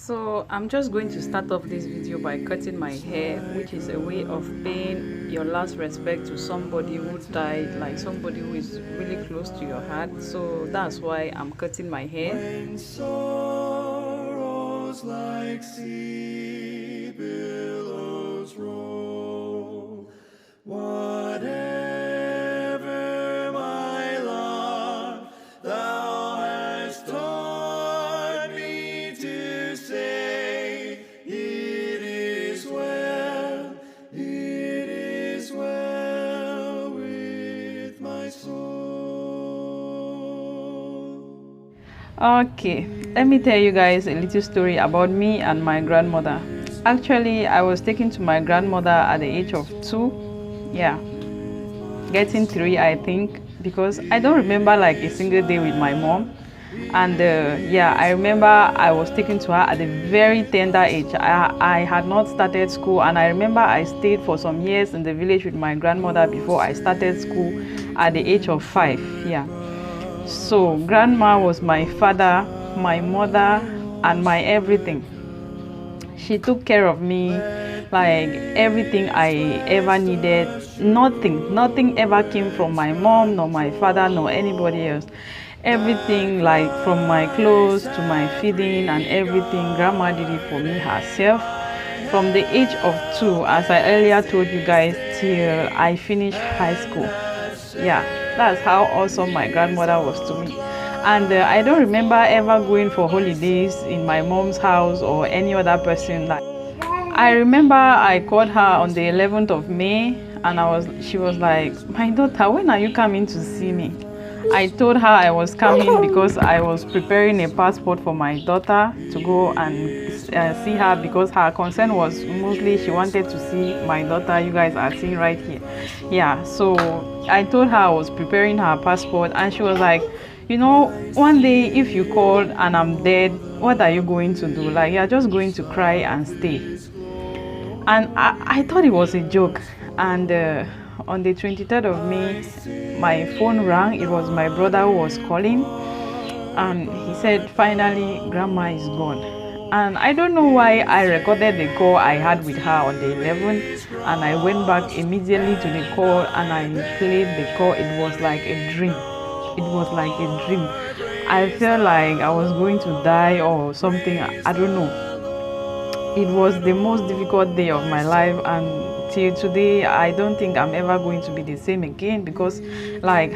So I'm just going to start off this video by cutting my hair, which is a way of paying your last respect to somebody who died, like somebody who is really close to your heart. So that's why I'm cutting my hair. When sorrows like sea billows roll, whatever my love, thou hast taught me to say, it is well with my soul. Okay, let me tell you guys a little story about me and my grandmother. Actually, I was taken to my grandmother at the age of 2. Yeah, getting 3, I think, because I don't remember like a single day with my mom. And yeah, I remember I was taken to her at a very tender age. I had not started school, and I remember I stayed for some years in the village with my grandmother before I started school at the age of 5. Yeah, so grandma was my father, my mother, and my everything. She took care of me, like everything I ever needed. Nothing ever came from my mom, nor my father, nor anybody else. Everything, like from my clothes to my feeding and everything, grandma did it for me herself. From the age of 2, as I earlier told you guys, till I finished high school. Yeah, that's how awesome my grandmother was to me. And I don't remember ever going for holidays in my mom's house or any other person. I remember I called her on the 11th of May, and she was like, "My daughter, when are you coming to see me?" I told her I was coming because I was preparing a passport for my daughter to go and see her, because her concern was mostly she wanted to see my daughter. You guys are seeing right here. Yeah, so I told her I was preparing her passport, and she was like, "You know, one day if you call and I'm dead, what are you going to do? Like, you're just going to cry and stay." And I thought it was a joke. And on the 23rd of May, my phone rang. It was my brother who was calling, and he said, "Finally, grandma is gone." And I don't know why I recorded the call I had with her on the 11th, and I went back immediately to the call and I played the call. It was like a dream. It was like a dream. I felt like I was going to die or something. I don't know. It was the most difficult day of my life, and till today I don't think I'm ever going to be the same again, because like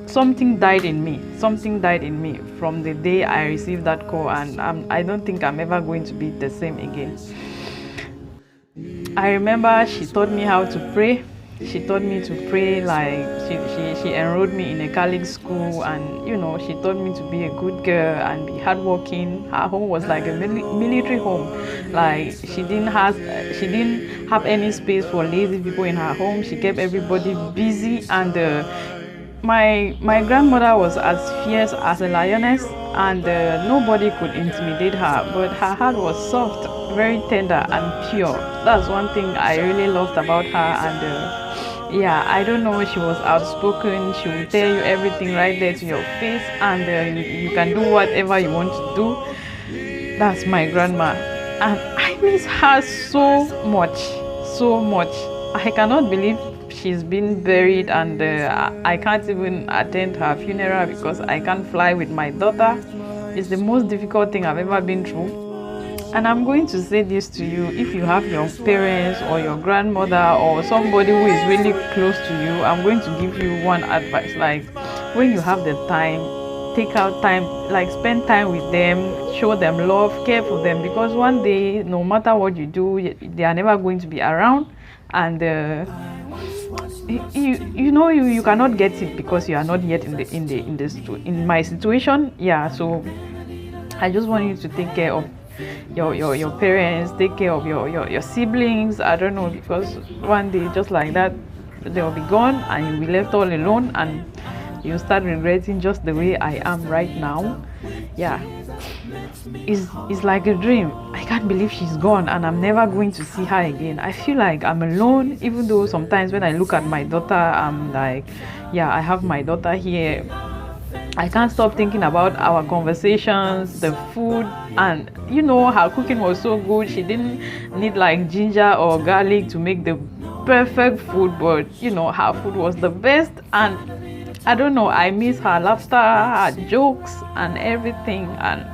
something died in me from the day I received that call, and I don't think I'm ever going to be the same again. I remember she taught me how to pray. She taught me to pray, like she enrolled me in a Catholic school, and you know, she taught me to be a good girl and be hardworking. Her home was like a military home. Like she didn't have any space for lazy people in her home. She kept everybody busy, and my grandmother was as fierce as a lioness, and nobody could intimidate her. But her heart was soft, very tender and pure. That's one thing I really loved about her. And yeah, I don't know, she was outspoken. She would tell you everything right there to your face, and you can do whatever you want to do. That's my grandma, and I miss her so much. I cannot believe she's been buried, and I can't even attend her funeral because I can't fly with my daughter. It's the most difficult thing I've ever been through. And I'm going to say this to you: if you have your parents or your grandmother or somebody who is really close to you, I'm going to give you one advice. Like, when you have the time, take out time, like spend time with them, show them love, care for them, because one day, no matter what you do, they are never going to be around. And you cannot get it because you are not yet in my situation. Yeah, so I just want you to take care of your parents, take care of your siblings. I don't know, because one day just like that they'll be gone and you'll be left all alone, and you start regretting, just the way I am right now. Yeah, it's like a dream. I can't believe she's gone and I'm never going to see her again. I feel like I'm alone, even though sometimes when I look at my daughter, I'm like, yeah, I have my daughter here, I can't stop thinking about our conversations, the food, and her cooking was so good. She didn't need like ginger or garlic to make the perfect food, but her food was the best. And I don't know, I miss her laughter, her jokes, and everything. And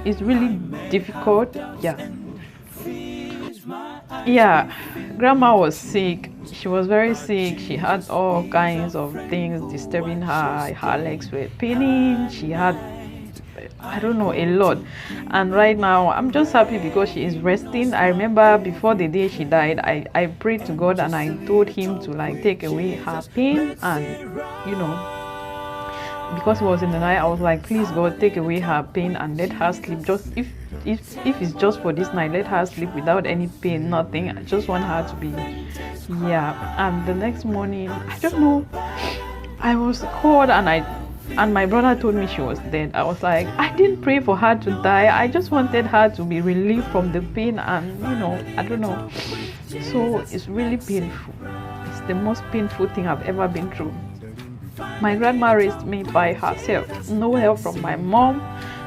it's really difficult. Yeah, grandma was sick. She was very sick. She had all kinds of things disturbing her. Her legs were paining. She had, I don't know, a lot. And right now, I'm just happy because she is resting. I remember before the day she died, I prayed to God and I told him to like take away her pain. And because it was in the night, I was like, please God, take away her pain and let her sleep. Just if it's just for this night, let her sleep without any pain, nothing. I just want her to be, And the next morning, I don't know, I was called and my brother told me she was dead. I was like, I didn't pray for her to die. I just wanted her to be relieved from the pain, and I don't know. So it's really painful. It's the most painful thing I've ever been through. My grandma raised me by herself. No help from my mom,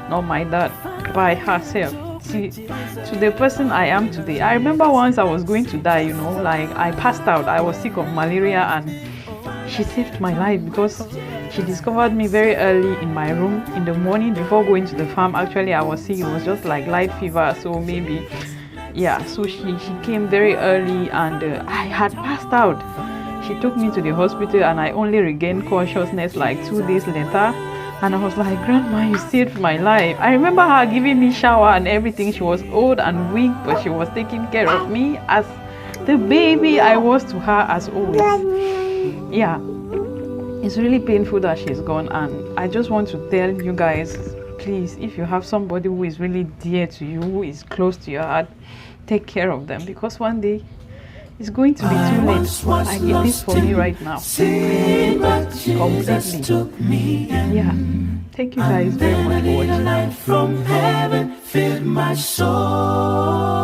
nor my dad. By herself. To the person I am today. I remember once I was going to die, like I passed out. I was sick of malaria and she saved my life because she discovered me very early in my room in the morning before going to the farm. Actually, I was sick. It was just like light fever, so maybe, so she came very early and I had passed out. She took me to the hospital and I only regained consciousness like 2 days later. And I was like, Grandma, you saved my life. I remember her giving me shower and everything. She was old and weak, but she was taking care of me as the baby I was to her as always. It's really painful that she's gone. And I just want to tell you guys, please, if you have somebody who is really dear to you, who is close to your heart, take care of them, because one day it's going to be too late. Like it is for me right now. Completely. Thank you guys very much for watching.